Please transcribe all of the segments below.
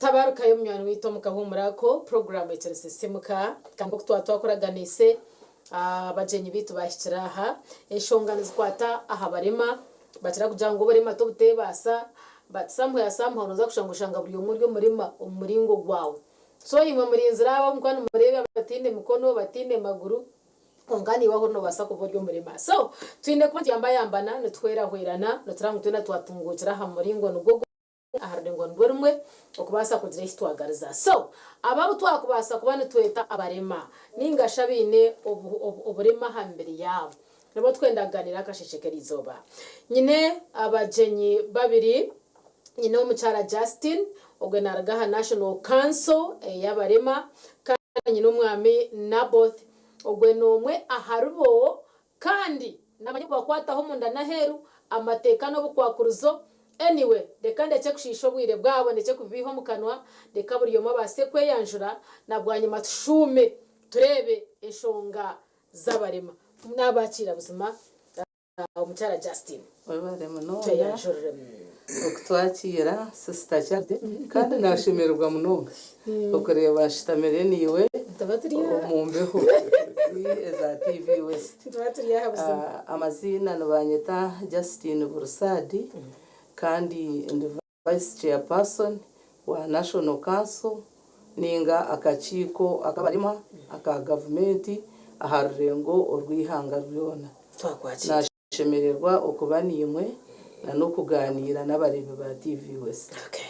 tabaruka yo mwana wito mukahumura ko program etsesemuka kandi ko twakoraganise abajenyi bitu bashyiraha eshongano zikwata aha barema bakira kugira ngo barema to butebasa batsamwe yasamwe noza kushangushanga buri umuryo murima umuringo gwawe so imwe muri inzira aba mukwana murebe batinde mukono batinde maguru ongani waho no basako boryo murima so twinde ko yambana nitwera hwerana notrangu twina twatungukira ha muringo nugo aharengo ndwerumwe okubasa kugira hitwagariza so ababu twakubasa kubane tweta abarema ningasha bine oburema hambere yabo nabo twendaganira kashishekera izoba nyine abajenyi babiri nyine umucara Justin ogwenaragaha National Council y'abarema kandi nyine umwami Naboth ogwenomwe aharubo kandi nabanyuko kwataho munda naheru amateka no bukwakuruzo anyway reka ndetse kushisho bwire bwabo ndetse kubiho mukanwa reka buriyo mabase kweyanjura nabwanye matushume turebe eshonga z'abarema n'abakira buzima umucara Justin barema no okutwakira sister Charde kandi nashimirwa munonga okureba shitamere niwe mumbeho za TV West amazina nabanyeta Justin Bursadi kandi ndi vice chairperson wa National Council ninga akachiko akabarima aka government aharengo orwihanga ryona twakwakira nashemererwa okubanimwe no kuganira n'abarebe ba TV West. Okay.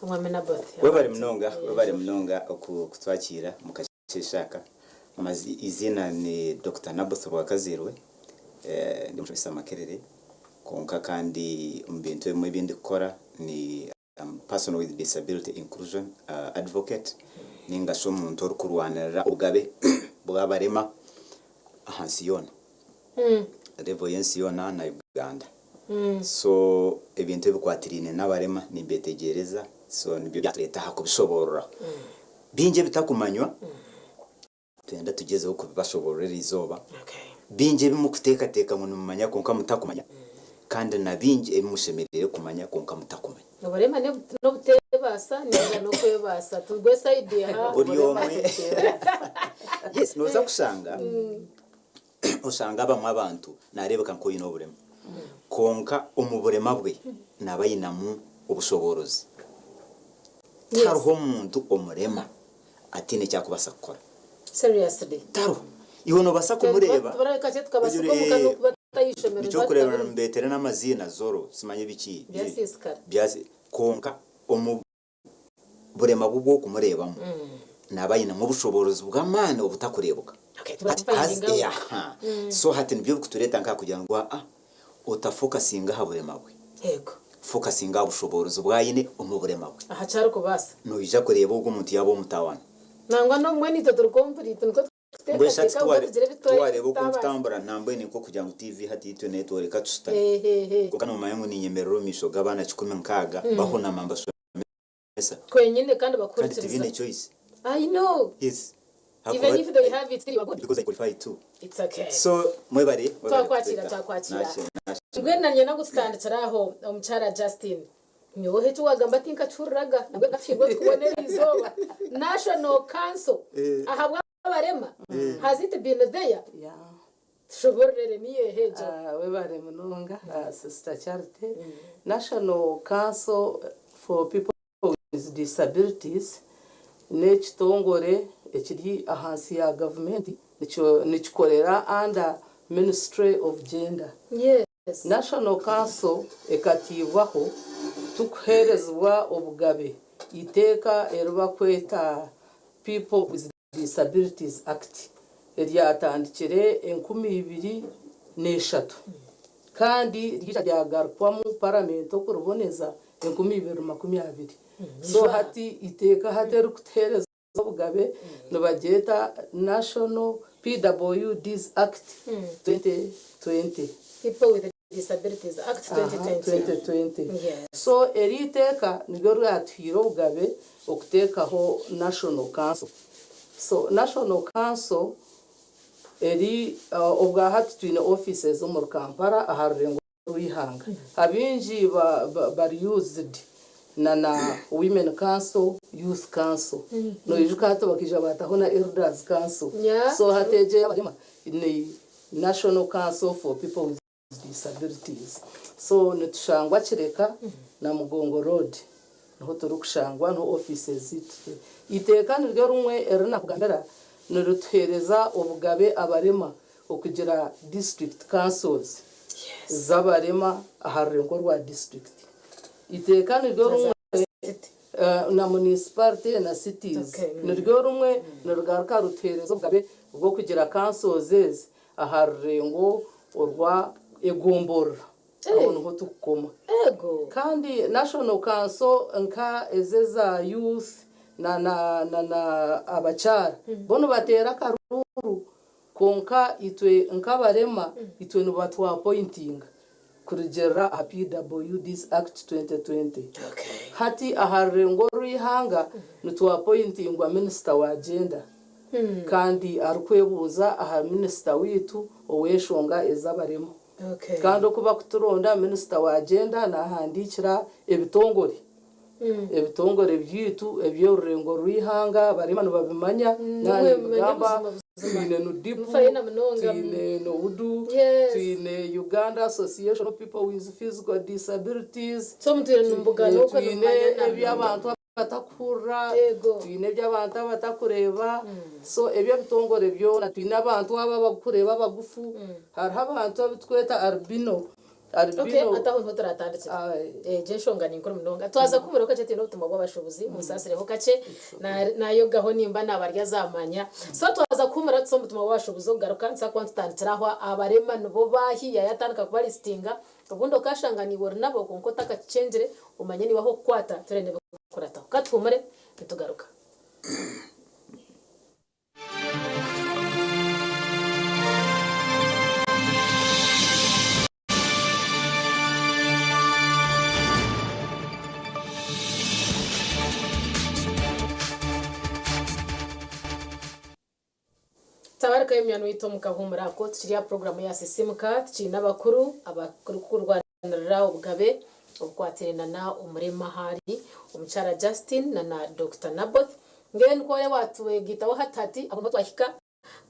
Umwami Naboth. Webari mnonga okutwakira mukashishaka. Amazi izina ni Dr. Naboth Rwakazirwe. Ndi Professor Makerere. Konka kandi umbintu mu bindi gukora ni person with disability inclusion advocate. Ninga so muntu orukurwanira ugabe bw'abarema ahansi yona. Revo yensi yona na Uganda. So ebintu bikwatirine n'abarema nimbetegereza so nibyo byatureta hakubisoborora binje bitakumanywa twenda tugezeho kubibasoborera izoba binje bimukuteka ngo numanya konka mutakumanya kandi nabinje bimushemerere kumanya konka mutakumanya abarema no butebasa neza no kwebasa tugwesa idea yes noza kushanga usanga bamwe abantu narebeka nko yino burema konka umuburema bwe nabayinamu ubushoborozi taruho umuntu umurema atine cyakubasa gukora seriously taruho ihono basa kumureba tubarakaje tukabasa ko mukano batayishemera cyo kureba mbetere n'amazina zoro simanye biki byase konka umuburema bwo kumurebamo nabayinamu ubushoborozi bw'amana ubutakurebuka so hati nibyo kutureta nka kugira ngo utafokasinga haburema bwe yego fokasinga ubushoborozi bwayine umuburema bwe aha cyari kubasa no ija kureba ubwo umuntu yabo mutawana nangwa no mwe nito turkomplete niko twese tuwareba uko mutambura ntambwe niko kugira ngo TV hati yitwe network katusta kuko no mayangu ni nyemerero misho gabana 10 baho na mamba so mesa kwenyine kandi bakurikiriza TV ni choice I know yes even if they have it still good because I qualify too it's okay so mwebare twakwakira ngwenanye no gutandikira aho umucara Justin nyohe tuwagamba tinka churaga nabwo gafigo twonera izoba National Council ahabwa abarema has it been there shoborere niye hejo webare munonga sister Charity National Council for people with disabilities nechitongore ekiri ahansi ya government nichikorera under Ministry of Gender. Yes. National Council ekatibwaho tukuherezwa obugabe iteka eruba kweta People with Disabilities Act eryatandikire 2023 kandi ryagarukwa mu parliament okuruboneza 2020 so hati iteka hateru kutereza obugabe nobageta National PWDs Act 2020 People with Disabilities Act 2020 yes. So eriteka nibyo rwatwira obugabe okutekaho National Council so National Council eri obwa hati twine offices mu Kampala aharengo wihanga abinji bari used na women council, youth council no ijukato bakija bataho na elders council. So hateje abarema ni national council for people with disabilities. So nitushangwa kireka na Mugongo Road niho turi kushangwa no offices iteka niryo rumwe erina kugambera nirutuhereza obugabe abarema okugira district councils z'abarema aharengo rwa district iteka niryo rumwe na municipality na cities niryo rumwe nirugaruka rutereza obugabe bwo kugira councils aharengo orwa egombora aho niho tukoma kandi national council nka ezeza youth na abachara bono batera karuru konka itwe nka barema itwe no batwa appointing kurigera a PW this act 2020 hati aharengo rihanga nitwa appointing wa minister wa agenda kandi arukwebuza aha minister witu oweshonga ezabarema kandi okuba kuturonda minister wa agenda nahandikira ebitongore ebitongore byitu ebyorengo rwihanga barema no babimanya nagamba twine no dipu twine no udu twine Uganda Association of People with Physical Disabilities so mutire numbuga no ko twine ebyabantu batakura twine by'abantu batakureba so ebyo bitongore byo na twine abantu aba bakureba bagufu hariho abantu abitweta albino ataho ntotaratanditse je nshonga ni nkuru mnonga twaza kumura ko cyete no tuma bw'abashobozi musasireho kace nayo gaho nimba nabarya zamanya so twaza kumura tso mutuma bw'abashobozi garuka nsa kwantantiraho abarema no bahiya yatandika kuba listinga ubundo kashangani wori nabo konkota kacengere umanye nibaho kwata turene kurata katumare bitugaruka tabarika y'imyano yito mukahumura ko tukiriya program ya sisimuka tukina bakuru abakuru kurwanira ubugabe ubukwaterana umurema hari umucara Justin na Dr. Naboth ngene ko watuwe gitaho hatati abo twahika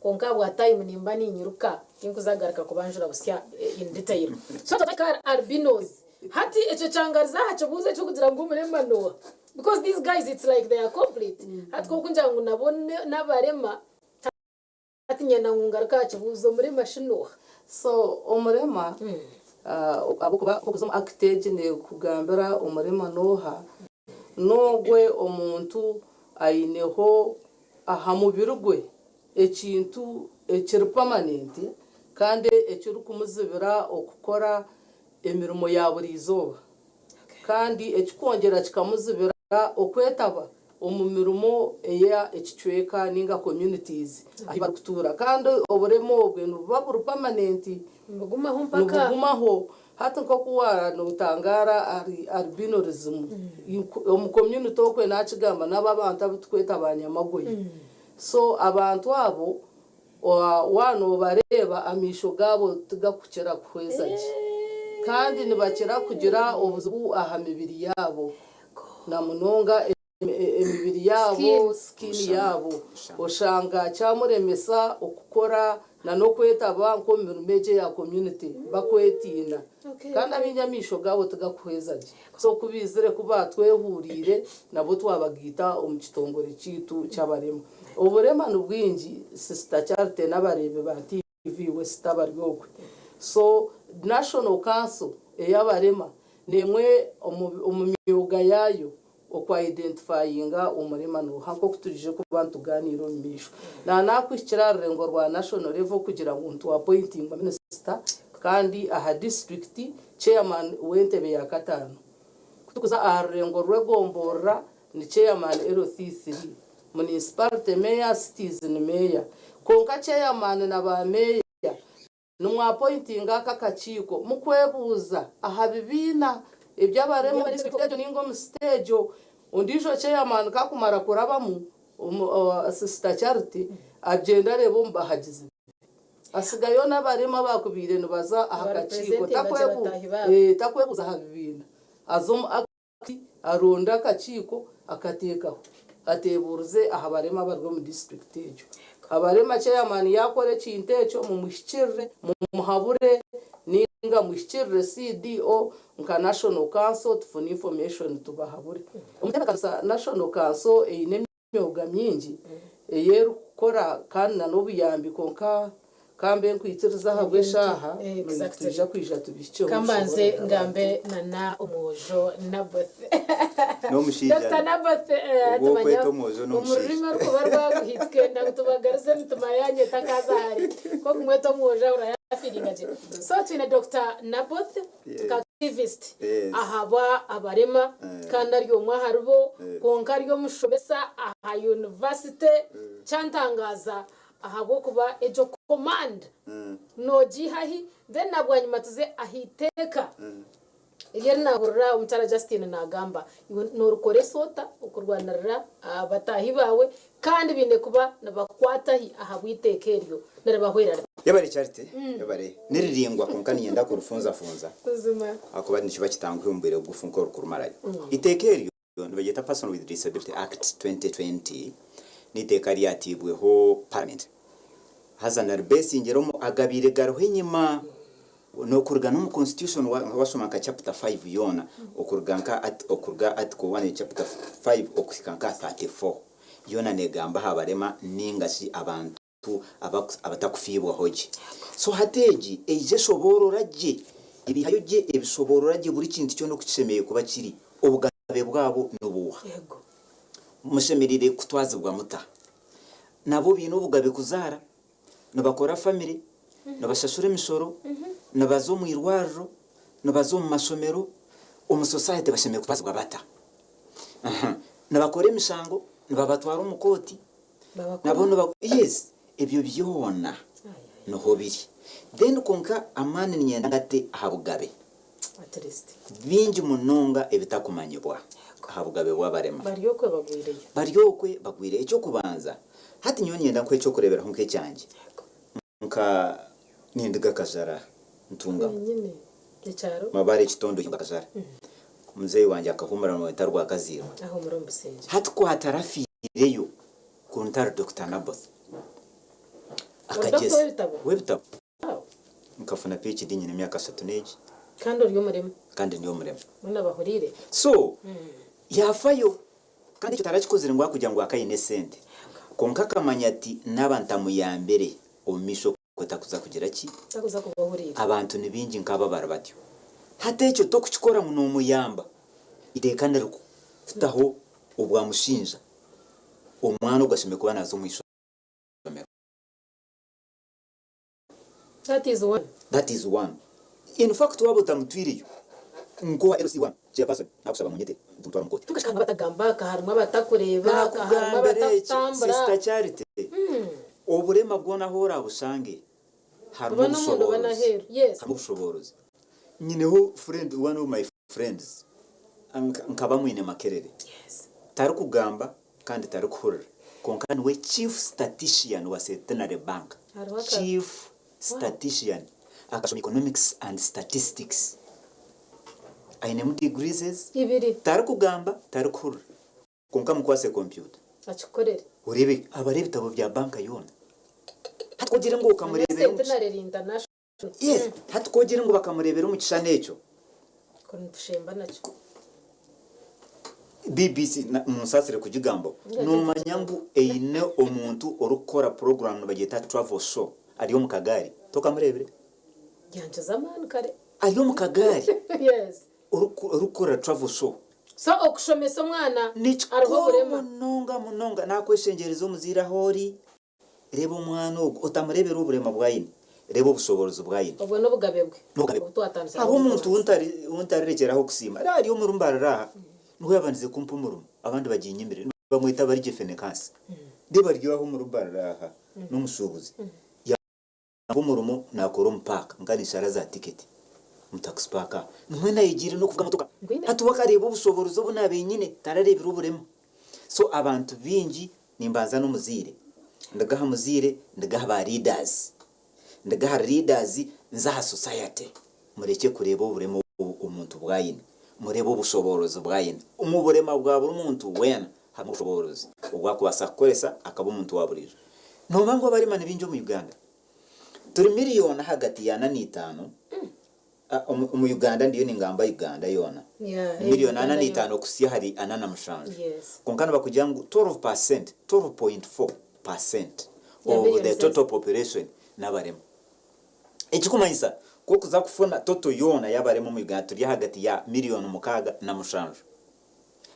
konka bwataye munimba ni nyuruka kinkuzagaruka kubanjura busya in detail so tataka albinos hati echo changariza hacho buze cyo kugira ngo umurema no because these guys it's like they are complete hatko kunja ngo nabone nabarema atinyana ngungaruka kibuzo muri mashino so umurema abukuba okuzoma actage ne kugambira umurema noha nogwe omuntu aineho ahamubirugwe ekintu ekiri permanent kandi ekiri kumuzibira okukora emirimo ya burizoba kandi ekikongera kikamuzibira okwetaba omumirimo eya ekichweka ninga communities ahiba kutura kandi oburemo obwenu baburu permanent ngumaho mpaka ngumaho hata nko kuwara no tangara albinism omu community okwe nakigamba n'abantu abutweta abanyamagoyi so abantu abo wano bareba amisho gabo tugakukira kwezaje kandi nibakira kugira obuzubu aha mibiri yabo na munonga emibiri yabo skin yabo oshanga cyamuremesa okukora na no kwetaba nko mirumeje ya community bakwetina kandi abinyamisho gabo tugakweza so kubizire kuba twehurire nabo twabagita omukitongore citu cyabarema oburema n'ubwingi sister Charity n'abarebe ba TV West abaryokwe so national council eyabarema nemwe omumyuga yayo okwa identifyinga umurema no hanko kuturije ku bantu ganiro mbisho na nakwikira rengo rwa national level kugira ngo ntu appointing minister kandi aha district chairman wentebe ya katano kutukuza arengo rwegombora ni chairman LC3 municipality mayor citizen mayor konka chairman na ba mayor numwa appointing akakachiko mukwebuza aha bibina ibyabaremo district ningo mu stage undisho chairman kakumara kurabamu sister Charity agenda rebo mbahagize asigayo n'abarema bakubire nubaza ahakachiko takwebuza habibina azom aronda akakiiko akateekaho ateburuze aha barema abarwe mu district egyo abarema chairman yakora ekintu ekyo mumuhikirire mumuhabure ninga muhikirire CDO nka National Council tufune information tubahabure umutekano National Council eine emyoga mingi eyerukora kandi n'obuyambi konka kambe nkwitiriza habwe shaha tujja kwija tubicho kambanze ngambe nana umujo nabothe no mushija Dr. Nabothe atumanya umurimo rukuba rwaguhitwe ndagutubagarize nitumayanye takazari ko kumweto umujo urayafiringa je so twine Dr. Nabothe activist ahaba abarema kandi ari umwe harubo konka ryo mushobesa aha university cyantangaza ahabo kuba ejo command no jihahi then nabwanyuma tuze ahiteka yeri nahurira umutara Justin nagamba no rukore sota ukurwanarira abatahi bawe kandi binde kuba nabakwatahi ahabwitekeryo narabahwerara yabare charite yabare niriringwa konkani yenda kurufunza funza uzuma akuba nikiba kitangwe umbere gufunko rukurumarayo itekeryo nibageta Person with Disability Act 2020 niteka ryatibweho parliament hazana base ingeromo agabire garohe nyima no kurugana mu constitution wasoma ka chapter 5 yona okurganka article 1 chapter 5 okusikanka 34 yona negamba habarema ningasi abantu abatakufibwa hoje so hateji eje sobororage ibihayoje ebisobororage buri kintu cyo no kukisemeye kuba kiri obugabe bwabo n'ubuha yego mushemirire kutwazibwa muta nabo bintu bugabe kuzara nabakora family nabashashure misoro nabazo mu irwaro nabazo mu masomero omu society bashemeye kutwazibwa bata nabakore misango nababatwara umukoti nabo yes ebyo byona no hobiri then konka amani nyenda ngate ahabugabe at least bingi munonga ebitakumanyibwa ahabugabe bwabarema baryokwe bagwire ecyo kubanza hati nyoni nyenda kwe cyo kurebera hunke cyanje nka nindiga kazara ntunga nyine cyaro mabare kitondo kibakazara muzeye wanje akahumura mu bitarwa kaziro aho muri Musenje hati ko hatarafireyo kuntar Dr. Nabothe akageze webitabo nkafuna PhD nyine myaka 3 neji kandi ndiyo murema muna bahurire so yafayo kandi kitarakikozere ngo akujya ngo akayine sente konka kamanya ati nabantamu ya mbere omisho kotakuza kugira ki takuza kubahurira abantu nibingi nkaba barabatyo hatecho to kukikora mu nomuyamba idekana ruko futaho ubwa mushinja omwana ugashime kuba nazo mwisho that is one in fact wabo tamutwiriyo ngo LC1 je person nakusaba munyete ntutwara mukoti tukashaka batagamba kaharumwa batakureba kaharumwa batatambura sister Charity oburema bwona hora busange harimo ubushobozi yes ubushobozi nyineho friend one of my friends nkaba mwine makerere yes tari kugamba kandi tari kuhurira konkani we chief statistician wa Centenary Bank chief statistician akashoma economics and statistics aine mu degrees ibiri tari kugamba tari kuhurira konka mukwase computer achikorere urebe abare bitabo bya banka yona hatwogire ngo ukamurebera Centenary International yes hatwogire ngo bakamurebera mu kishane echo kontushemba nacho BBC musasire kugigambo numanyambu eine omuntu orukora program bageta travel show ariyo mu kagari tokamurebere yanje zamani kare ariyo mu kagari yes orukora travel show so okushomesa mwana ariho burema munonga nakweshengereza umuzira hori rebo mwana utamurebera uburema bwayine rebo bushobozi bwayine ubwo no bugabebwe ubutwatanze aho umuntu untarerekeraho kusima ariyo murumbarara nuko yabanze kumpumurumo abandi bagiye inyembere bamwita bari gefenekasi ndeba ryaho murumbarara n'umusubuzi yabumurumo nakora umupaka nganishara za ticket mutax paka numwe nayigire no kuvuga motoka hatubakareba ubushobozi bwo nabenyine tararebera uburema so abantu bingi nimbanza no muzire ndagaha muzire ndagaha ba leaders ndagaha leaders nzaha society mureke kureba uburema umuntu bwayine murebe ubushobozi bwayina umuburema bwa buri muntu wena hamwe ubushobozi ubwakubasa kukoresa akaba umuntu waburije noma ngo bari mane binjo mu Uganda turi miliyoni hagati ya 5 mu Uganda ndiyo ningamba Uganda yona miliyoni 5 kusiya hari anana mushanje konkana bakugira ngo 12.4% of the total population n'abarema ikikumanyisa ko kuza kufuna toto yona yabaremo mu Uganda turi hagati ya miliyoni 6 na mushanje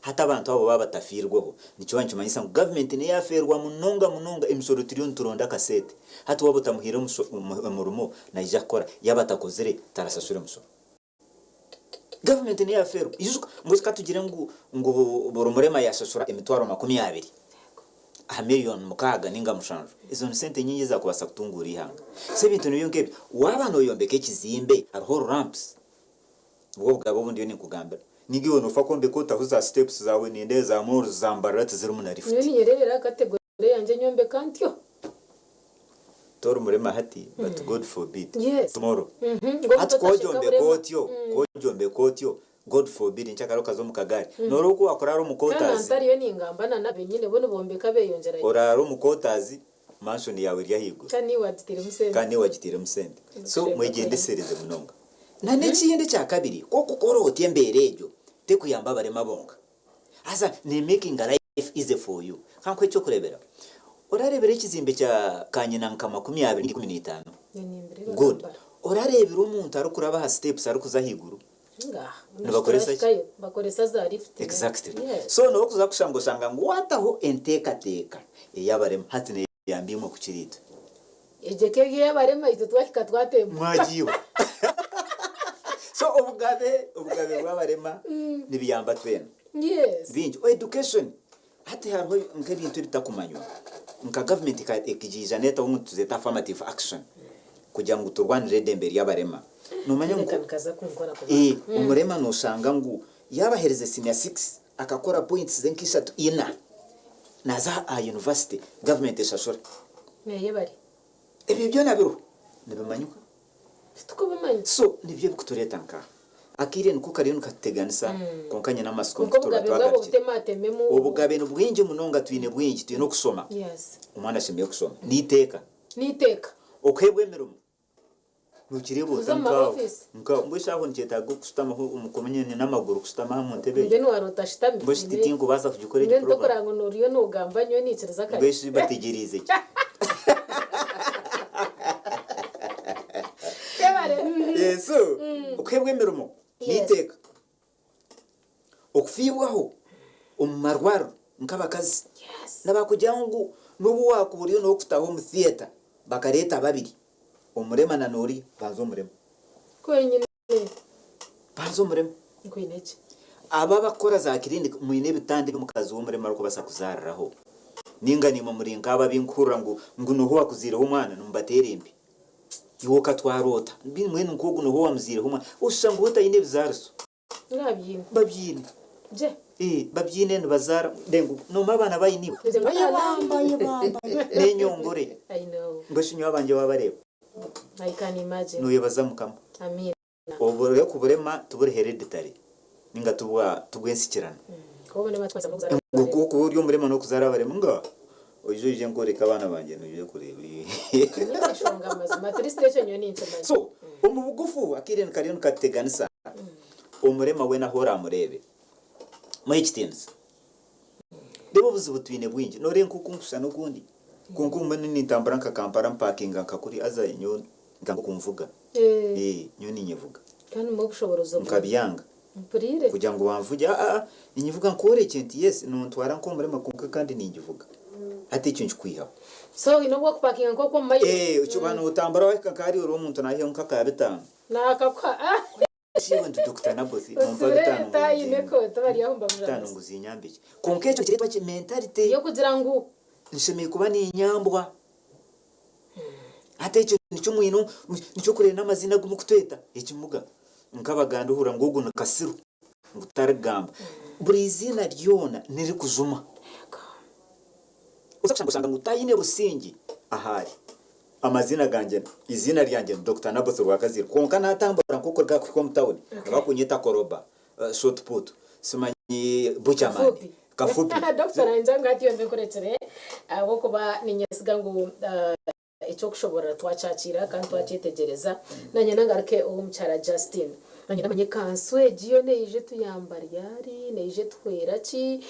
hata abantu abo baba batafirweho nicyo bankimanyisa ngo government ne yaferwa munonga emisoro trillion turonda kasete hata wabo tamuhira umurumo na ijakora yabatakozere tarasasure musoro government ne yaferwa yuzuka mbusika tugire ngo borumurema yashashura emitwaro 20 a million mukaga ninga mushanje izo ni sente nyingi za kubasa kutungura ihanga se bintu niyo ngebe wabano yombeke kizimbe ariho ramps ubwo bwabo bundi ni kugambira nigiwe no fakombe ko tahuza steps zawe ninde za muru zambarate ziri mu lift ni yerera kategori yanje nyombe kantyo tor murema hati but God forbid tomorrow kojombe kotyo God forbid nchakaro kazo mukagari noroku akoraro mukotazi kana ntariyo ningambana nabe nyine bono bombeka beyongera oraro mukotazi mansion yawe ryahigo kani wagitire musende so mwegende sereze munonga na nekiyende cya kabiri ko kukoroti embere ejo te kuyamba barema bonga asa ni making life easy for you kankwe cyo kurebera orarebera ikizimbe cya kanyina nkama 2015 good orarebera umuntu ari kuraba steps ari kuzahiguru bakoresa za lift exactly so no kuza kushango shanga ngo wataho enteka yabarema hati ne yambimo kukirita ejekege yabarema ito twakika twatemba mwagiwe so ubugabe bw'abarema nibiyamba twena binjo education hati hariho nk'ibintu bitakumanywa nka government ka ekijija neta umuntu zeta affirmative action kugira ngo turwanire dembere y'abarema numanya ngo umurema no shanga ngo yabahereze senior 6 akakora points zenkishatu ina naza a university government eshashora yebari ebyo nabiro nibimanyuka tukubimanyi so nibyo bikutureta nka akire nuko kari nukateganisa konkanye n'amasiko ubugabe n'ubwinje munonga twine bwinje twine kusoma umwana shimiye kusoma niteka okwebwe mirumo nukiribuza nka mbwishaho nketa gukustama umukomenye n'amaguru kustama mu ntebe nge nuwarota shitamye mbwishi titingo baza kugikora iki program ndokorango noriyo nugambanye nicereza kare mbwishi bategerize yesu okwebwe mirumo niteka okufibwaho omumarwaro nk'abakazi nabakugira ngo nubu wakuburiyo no kutaho mu theater bakareta babiri umurema na nori bazo umurema kwenyine bazo umurema kwineke aba bakora za clinic mu ine bitande mukazi w'umurema ruko basa kuzararaho ninga ni mu muringa ababinkura ngo nuho wakuziraho umwana numbaterembi yoka twarota mwene nkogo nuho wamuziraho umwana usanga utayine bizarso babyine je babyine bazara dengu no mabana bayiniwe bambaye nenyongore I know mbashinyo abanje babareba I can imagine no yebaza mukama amen obore kuburema tubure hereditary ninga tubwensikirana ko ne matwasa kuzara nguko uri umurema no kuzara barema nga ujuje ngoreka abana banje nuje kureba nishonga mazima triste nyo ni nsema so umubugufu akirene kariyo kateganisa umurema we nahora murebe mwikitenze debo buzubu twine bwinje nore nkukungusa no kundi kunkumba ni ntambara nka kampara parkinga nkakuri aza nyo ngango kumvuga nyo ni nyivuga kandi mu bushoborozo mukabiyanga mpurire kugira ngo bamvuge inyivuga nkore kintu yes no ntwara nko murema kunka kandi ni nyivuga ati cyo nkwiha so inobwo kupakinga nko kwa mayi cyo bana utambara weka kari uri umuntu nahiyo nkaka bitanu nakakwa Shiwe ndu Dr. Nabothi numva bitanu tayineko tabari aho mbamura bitanu nguzinyambike konkecho kiretwa ki mentality yo kugira ngo nishimiye kuba ni inyambwa ate cyo nicyo mwino nicyo kure n'amazina gumukutweta ikimuga nkabaganda uhura ngugu nakasiru ngutaragamba buri izina ryona niri kuzuma usanga ngutayine busingi ahari amazina ganje izina ryanjye Dr. Nabothi Rwakazira konka natambura kuko rwa ku town bakunyita koroba short put simanyi buchamani kafupi Dr. Anjanga ati yombe koretere abo kuba ninyesiga ngo icyo kushobora twacakira kandi twacitegereza nanye nangaruke umucara Justin nanye namenye kanswe giyo neje tuyambara yari neje twera ki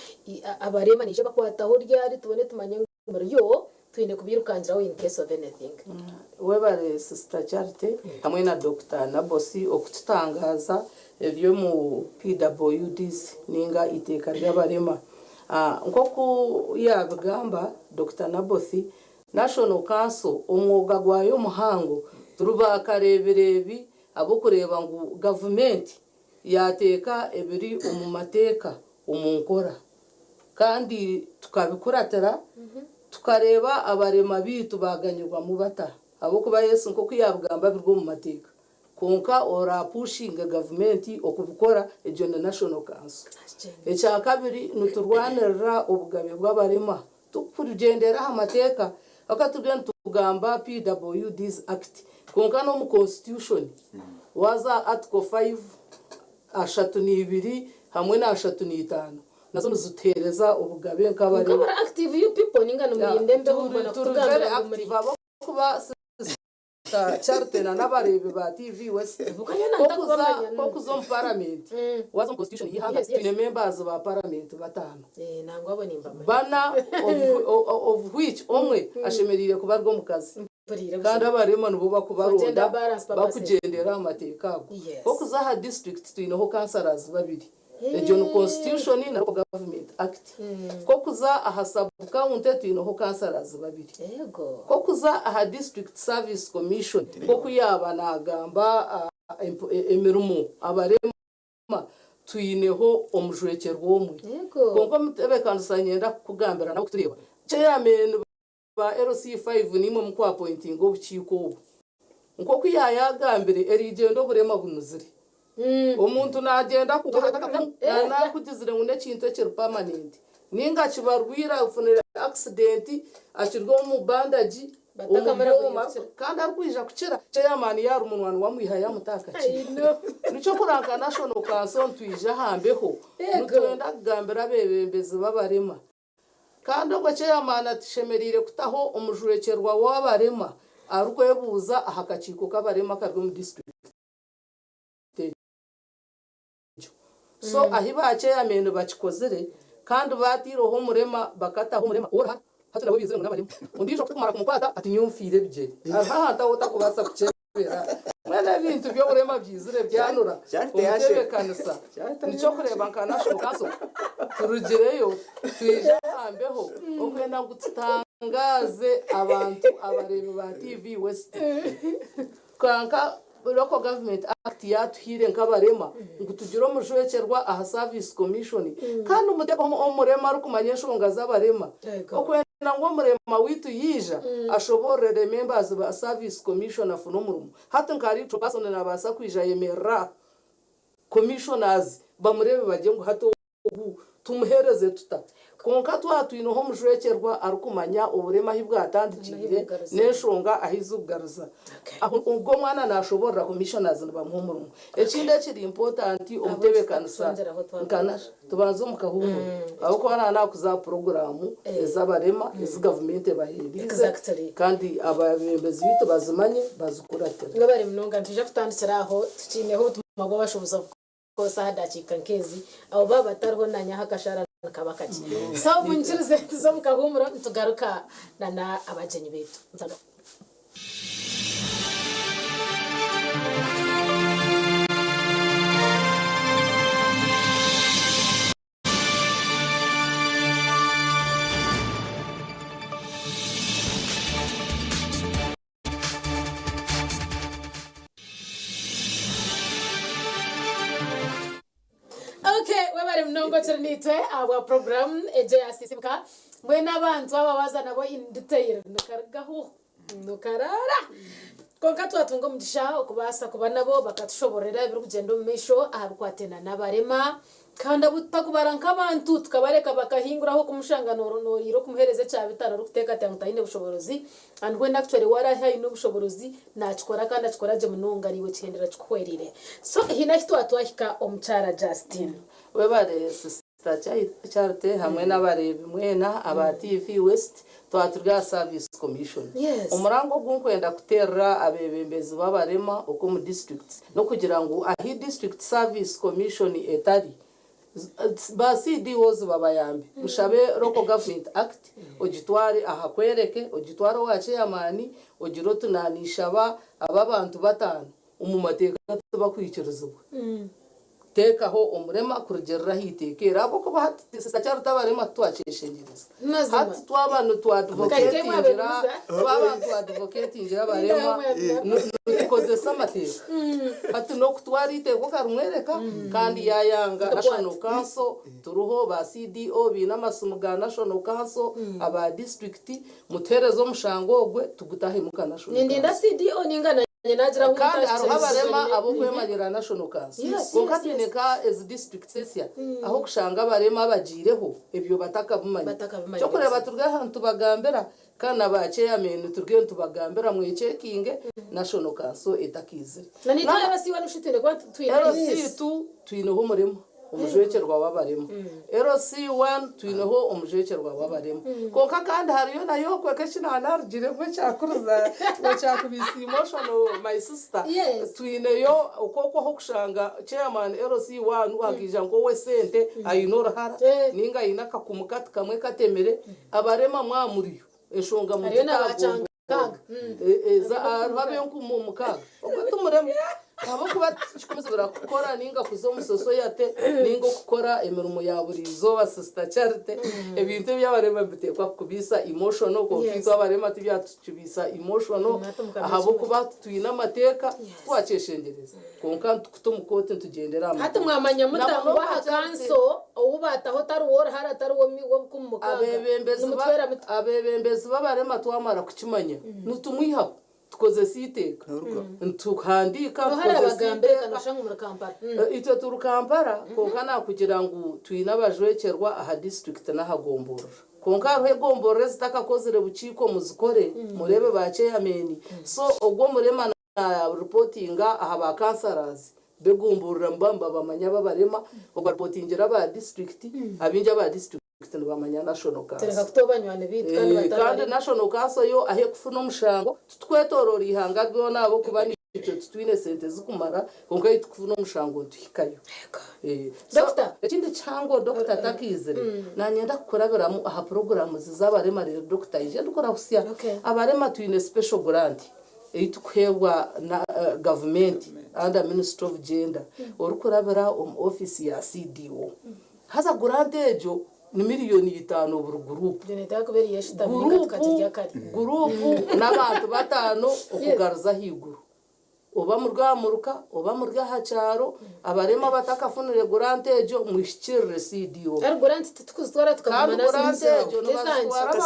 abarema nije bakwataho ryari tubone tumanye ngo yo twine kubirukangira in case of anything webare sister Charity hamwe na Dr. Nabosi okututangaza ebyo mu PWDs ninga iteka ry'abarema nkoko yabigamba Dr. Nabosi National Council umwuga gwayo muhango turubakareberebi abo kureba ngo government yateka ebiri umumateka umunkora kandi tukabikuratira tukareba abarema bitu baganyirwa mu bata abo kuba Yesu nkoko yabigamba birwo mu mateka konka ora pushing government okubikora ejo na National Council echa kabiri nuturwanira obugabe bw'abarema tukugendera amateka akatugenda tugamba PWDs Act konka no mu constitution waza article 5 ashatu ni 2 hamwe na ashatu ni 5 nazo zutereza ubugabe nk'abari active you people ningano muyindembe mbona kutugambira muri abo kuba Charity na nabarebe ba TV West kokuzo mu parliament wazo constitution yihanga tune members ba parliament batano nangwa abo nimba bana of which omwe ashemerire kubarwo mu kazi kandi abarema nubo bakubaronda bakugendera amateka kokuzo ha district tuineho councillors babiri ejo no constitution na government act kokuza aha sub county tuineho councillors babiri yego kokuza aha district service commission kokuyaba nagamba emirumo abarema tuineho omujwekerwa omwe konko mutebekanusanyenda kugambira na kutureba chairman ba LC5 nimwe mu appointing obukiko obu nkoko yayagambire erigendo burema bunuzire omuntu nagenda kugizire ngo nekintu ekiri permanent ninga kibarwira ufunira accident akirwa mu bandage kandi arkwija kukira chairman yari umunwani wamwiha yamutaka nico kuranga National Council twija hambeho nutwenda kugambira bebembezi babarema kandi ubwo chairman atishemerire kutaho umujurekerwa w'abarema arukwebuza ahakaciko k'abarema karwe mu district so ahiba chairman bakikozere kandi batiroho murema bakataho murema ora hatuna wibizire ngo n'abarema undisho kumara kumukwata ati nyumfire bije aha ndawota kubasa kucebera mwana bintu byo burema byizire byanura umutebekanisa nico kureba nkanasho kaso turugireyo twije hambeho okwenda gutangaze abantu abarebe ba TV West kanka local government act yatuhire nkabarema ngutugiro mujwekerwa aha service commission kandi umuteko omurema rukumanye nshonga z'abarema okwenda ngo murema witu yija ashoborere members ba service commission afuno murumo hata nkari to person na basa kwija yemera commissioners bamurebe baje ngo hato tumuhereze tuta konka twatuinoho mujwekerwa arukumanya uburema hibwatandikire neshonga ahizugaruza ubwo mwana nashobora commissioners bamuhumurumo ekinde kiri important umutebekanisa kana tubanze mu kahumuro aho ko ana kuza program ezabarema ez government bahirize kandi ababembezi bitu bazimanye bazukuratira ngabari mnonga ntije kutandikira aho tukineho tumagwa bashoboza kosa hadakika nkezi abo baba tarho nanya hakashara kabakati sawa bunjirize tuzo mukahumuro tugaruka nana abajenyi betu nzaga mnongo chernitwe our program eje asisimuka mwena abantu ababaza nabo in detail nukaragaho nukarara konka twatunga mugisha okubasa kuba nabo bakatushoborera ibiri kugenda mu misho ahabukwatena nabarema kandi abutakubara nk'abantu tukabareka bakahinguraho kumushanganoro noriro kumuhereze cya bitaro rukuteka ati mutayine bushobozi and when actually warahaye n'ubushobozi nakikora kandi akikora je munonga ariwe kihendera kikwerire so hina hito atwahika omuchara Justin we bare sister charite hamwe n'abarebi mwena aba TV West twaturga service commission Yes. umurango gw'ukwenda kuterra abebembezi babarema uko mu district no kugira ngo ahi district service commission etari ba CDOs babayambe mushabe local government act ogitware ahakwereke ogitware wache yamani ogiro tunanisha aba bantu batanu umumateka bakwikiruzwa tekaho umurema kurugerera hitekera abo ko bahatisa cyaro tabarema twaceshengereza hati twabanu twadvocate ngira babantu advocate ngira barema nukoze samateka hati no kutwarite ko karumwereka kandi yayanga national council turuho ba CDO binamasumuga national council aba district muterezo mushangogwe tugutahe muka national ndinda CDO ningana nagira kandi abarema abo kwemanyira national council konkatineka as district session aho kushanga barema bagireho ebyo bataka bumanya cyo kureba turwe hantu bagambera kana ba chairman turwe tubagambera mu checking national council etakize nani twabasi wanushitene kwa tuineho umurimo umujwekerwa wabaremo RC1 tuineho umujwekerwa wabaremo konka kandi hariyo nayo kwekeshina hanargire kwe cyakuruza cyakubisi emotional my sister tuineyo ukoko ho kushanga chairman RC1 wagija ngo we sente ayinora hara ninga inaka kumukati kamwe katemere abarema mwamuriyo eshonga mu kaga za arabe nkumu mukaga uko tumuremo abo kuba kikomeza gukora ninga kuzo musoso yate ningo gukora emirimo ya burizo ba sister charite ebintu byabarema bitekwa kubisa emotional ko kitwa barema tubyatubisa emotional ahabo kuba tuyina amateka twaceshengereza konka kutumukote tugendera hati mwamanya mutangwa hakanso ubataho taruwora harataruwo wo kumukaga abebembezi babarema twamara kukimanya nutumwiha tukoze siteka ntukandika ito turukampara konka nakugira ngo twina abajwekerwa aha district nahagombora konka ruhegombora zitakakozere buciko muzikore murebe ba chairman so ogwo murema na reportinga aha ba councillors begumburira mbamba bamanya babarema ogwa reportingira ba district abinja ba district bamanya national council tereka kutobanywane bitu kandi batari kandi national council yo ahe kufuna umushango twetorora ihanga byo nabo kubani icyo twine sente zikumara konka yitukufuna umushango tuhikayo Doctor ekindi cyango Dr. Takizere nanyenda kukorabira mu aha program zizabarema rero Dr. ije dukora kusia abarema twine special grant eitukwebwa na government under Ministry of Gender orukorabira office ya CDO haza grant ejo ni miliyoni 5 buri group geneta kuberi yeshitamika tukajya kare group n'abantu batano okugaruza higuru oba murgamuruka oba murgahacharo abarema batakafunire grant ejo mwishikirire CDO grant tukuzitwara tukamana ejo n'abaswara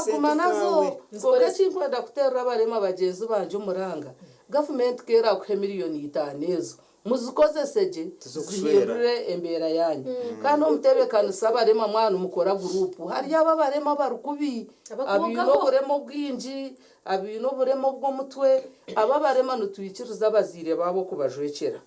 koke kinkwenda kuterra abarema bagenzi banje umuranga government kera ku miliyoni 5 ezo muzikozesege zihirure embera yanyu kandi omutebekano sabarema mwana mukora group hari aba barema barukubi abino buremo bwinji abino buremo bwo mutwe aba barema nutwikiriza bazire babo kubajwekera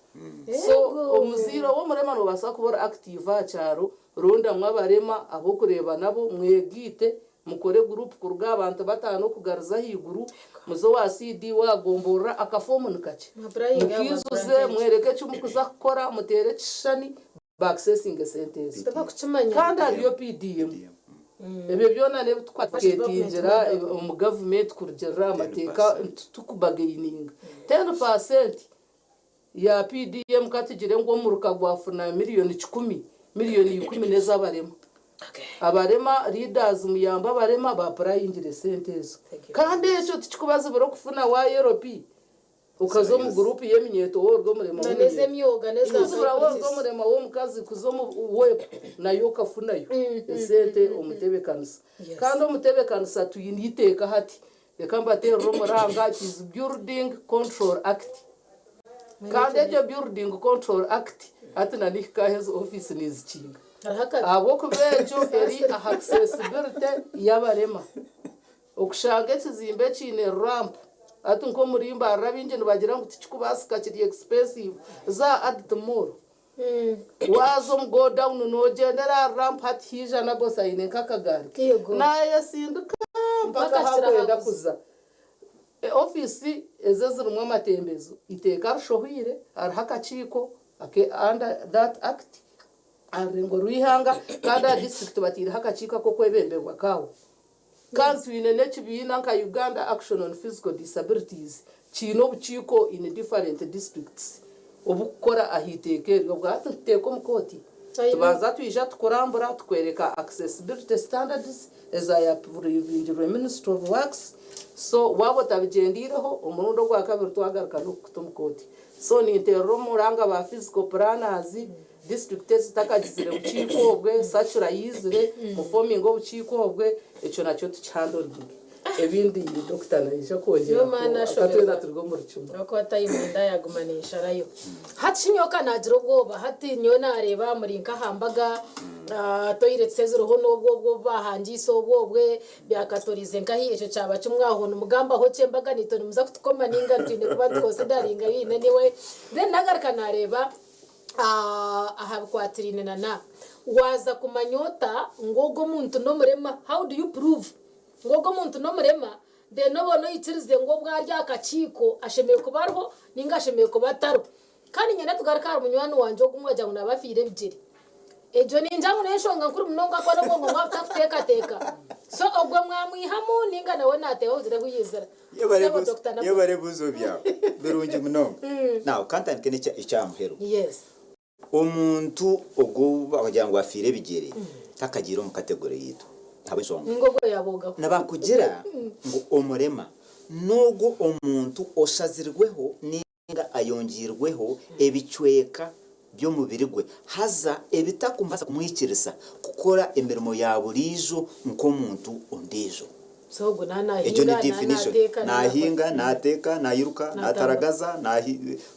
so omuziro wo murema no basa kubora active cyaro ronda mwabarema abo kureba nabo mwegite mukore group kuruga abantu batano kugaruza higuru muzo wa CD wagombora akafomu nikache mukizuze mwereke cyumukuza gukora mutere kishani accessing sentence kandi ariyo PDM ebyo byona ne twatwetingira mu government kurugera amateka tukubagayininga 10% ya PDM katugire ngo muruka gwafuna miliyoni 10 nezabarema abarema leaders muyamba abarema ba prayingire sentezo kandi ejo tukikubaza biro kufuna wa Europe ukazo mu group yeminyeto worwo murema neze myoga neza worwo murema wo mukazi kuzo mu web nayo kafunayo sente omutebekanisa kandi omutebekanisa tuyiniteka hati ekambate romoranga is building control act kandi ejo building control act ati na nikahezo office nizikinga abo kubejo eri accessibility y'abarema okushanga ekizimbe kine ramp ati nko murimba arabinje nibagira ngo tikikubasika kiri expensive za add more wazo go down no general ramp hat hija na bosa ine kakagari naye sinduka mpaka hakwenda kuza ofisi ezezirumwe amatembezo iteka rushohire arihakachiko under that act arengo ruihanga kandi district batiri hakachika ko kwebemberwa kawo kandi ine nekibina nka Uganda Action on Physical Disabilities kino buchiko in different districts obukora ahitekerwa bwateko mukoti tubaza tuija tukurambura tukwereka accessibility standards as I have Ministry of Works so wabo tabigendireho umurundo gwa kabiri twagaruka no kutumukoti so ni intero muranga ba physical planners district zitakagizire buchikobwe sachura yizire performing obuchikobwe echo nacho tuchandodinga ebindi doctor naisha kongera atweza turgo muri cyumba ko atayiminda yagumanisha rayo hacinyoka nagira ubwoba hati nyo nareba muri nkahambaga toyiretse ziroho nobwo bahangise obwobwe byakatorize nkahi echo cyaba cyumwahona umugamba ho cyembaga nitoni muza kutukoma ninga twine kuba twosdaringa yine niwe then nagarika nareba ahabikwatirine na waza kumanyota ngogo muntu no murema how do you prove ngogo muntu no murema de no bono yitirize ngo bwarya akaciko ashemeye kubarho ninga ashemeye kubataro kandi nyene tugarika munywani wanje ogumwaja ngo nabafire bijeri ejo ninjangu neshonga nkuru munonga kwa ngo mwafta kuteka teka so ogwe mwamwihamu ninga nawe nateho zire kuyizira yebare buzo bya berungi munonga now content kene icyamuhero yes omuntu oguba kugira ngo afire bigere takagira mu kategori yitu abishonga ningogo yaboga nabakugira ngo omurema nogo omuntu oshazirweho ninga ayongirweho ebicweka byo mubiri gwe haza ebitakumbasa kumwikirisa gukora emirimo ya burijo nko muntu ondejo so go ejo ni definition nahinga nateka nayiruka nataragaza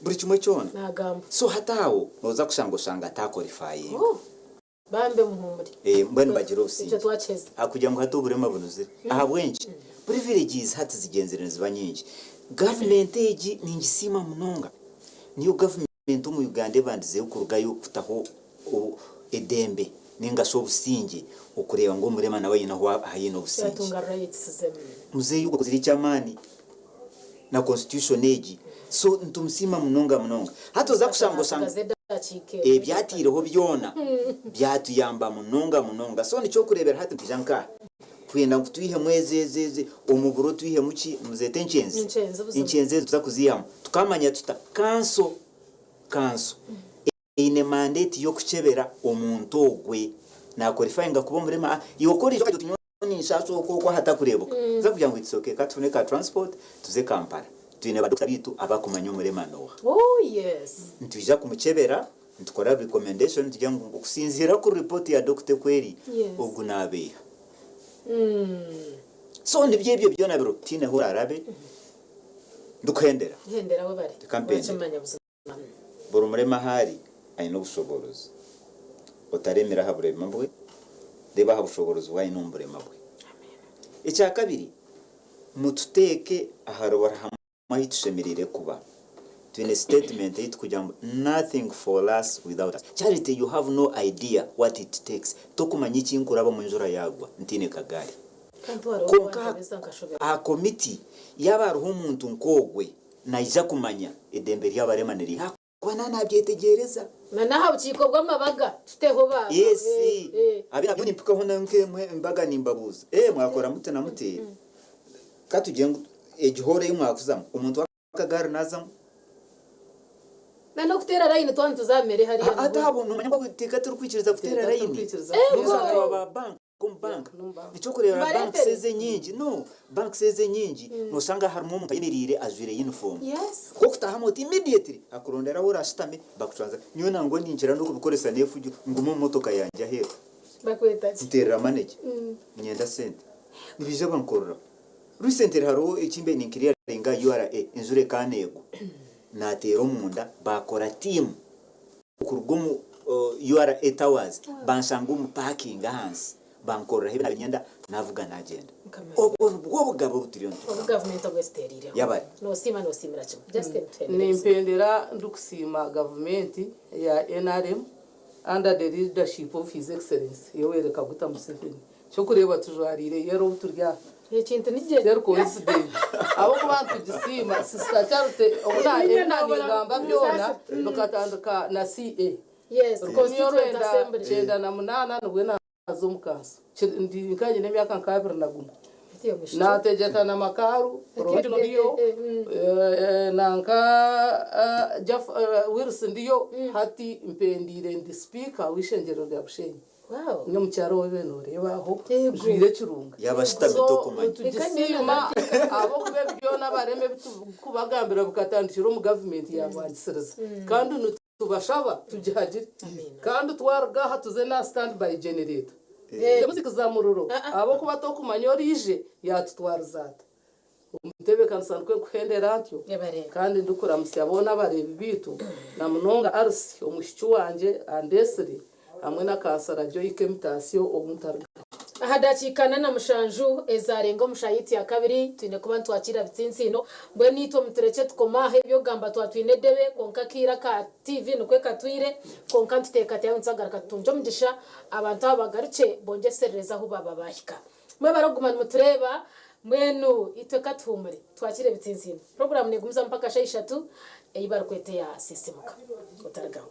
buri kimwe cyone nagamba so hatawo noza kushanga atakorifying bambe muhumuri mbone bagira ubusinzi icyo twaceze akugira ngo hato uburema bunuzire aha bwenshi privileges hati zigenzereza ziba nyinshi government egi ningisima munonga niyo government mu Uganda bandize ukurugayo kutaho edembe ninga so busingi ukureba ngo murema nawe yina ho hayino busingi yatunga rights zeme muzeyi uko ziri cyamani na constitution egi so ntumsima munonga hatoza kushanga byatireho byona byatuyamba munonga so nicyo kurebera hati tijanka kwenda kutuyihe mwezezeze umuburo tuyihe muki muzete inchenze tuza kuziyama tukamanya tuta kanso ine mandate yo kuchebera omuntu ogwe na qualifying kuba murema yokora icyo tunyoni shaso ko hata kurebuka za kugira ngo itsoke katune ka transport tuze Kampala twine badokta bitu abakumanya umurema noha yes ntujya kumuchebera ntukora recommendation tujya ngo kusinzira ku report ya doctor kweri ubwo nabe so ndibye byo nabiro tine ho arabe ndukhendera we bari bacimanya buzima buru murema hari ayino bushoborozi utaremera haburema bwe deba habushoborozi wayi numburema bwe icya kabiri mututeke aharobara hamahitshemirire kuba twine statement yit kugira ngo nothing for us without us charity you have no idea what it takes tokumanya iki nkuraba mu njura yagwa ntine kagari konka a committee yabaruho umuntu nkogwe naija kumanya edembe lyabaremaniri kwana nabyetegereza naho ukiko bw'amabaga tuteho ba yes abira byo nipika ho nanke imbaga nimbabuza mwakora mute na mute katugiye ngo egihore y'umwakuzamo umuntu wakagara nazamo no kutera line twantu tuzamere hari atabo no manywa guteka turi kwikiriza kutera line ba bank kumbank nico kureba bank seze nyingi no bank seze nyingi no sanga harimo umuntu yemerire azwire uniform yes ko kutahamo immediately akurondera ora shitame bakucanza niyo nango ninjira no kubikoresa nefuju ngumo motoka yanje ahera bakweta tera manage nyenda sente nibije bankorora recently haro ikimbe ninkiriya renga URA inzure kanego natero munda bakora team kurugomu you are 8 hours bansanga mu parking hansi bankorera hebina binyenda navuga nagenda ubwo bugabo butiriyo ubu government obwesterire yabaye no simira cyo just nimpendera ndukusima government ya NRM under the leadership of His Excellency Yoweri Kaguta Museveni cyo kureba tujwarire yero uturya ikintu nije there coincidence abo kubantu gisima sister charute ona enabigamba byona nokatandika na CA yes constituent assembly chenda na munana nubwe nazo mukaso ndi nkanye nemyaka nkabiri naguma nategeka na makaru rojo ndiyo nanka Jeff Wilson ndiyo hati mpendire ndi speaker wishengero rya Bushenyi wow no mucyaro webeno rebaho jwire kirunga yabashita kumanya tugisima abo kube byona bareme kubagambira bukatandikira mu government yabandisiriza kandi tubashaba tujihagire kandi twargaha tuze na standby generator muzika za mururo abo kuba to kumanyorije yatutwarizata umutebe kansanzwe kuhendera atyo kandi ndukura musyabona bareba bitu na munonga arsi umushiki wanje andesiri hamwe na kansara jo ikemitasyo omuntarga ahadakikana na mushanju ezarenga mushayiti ya kabiri twine kuba ntwakira bitsinsino mbwe nito mutereke tukomahe byo gamba twatwine debe konka kira ka TV nukwe katwire konka ntuteka tayo nsagara katunjo mugisha abantu abagaruke bongesereza aho bababahika mwe baragumana mutureba mwenu iteka tumure twakire bitsinsino program ne gumza mpaka 3 eyibarukwete ya sisimuka utaragaho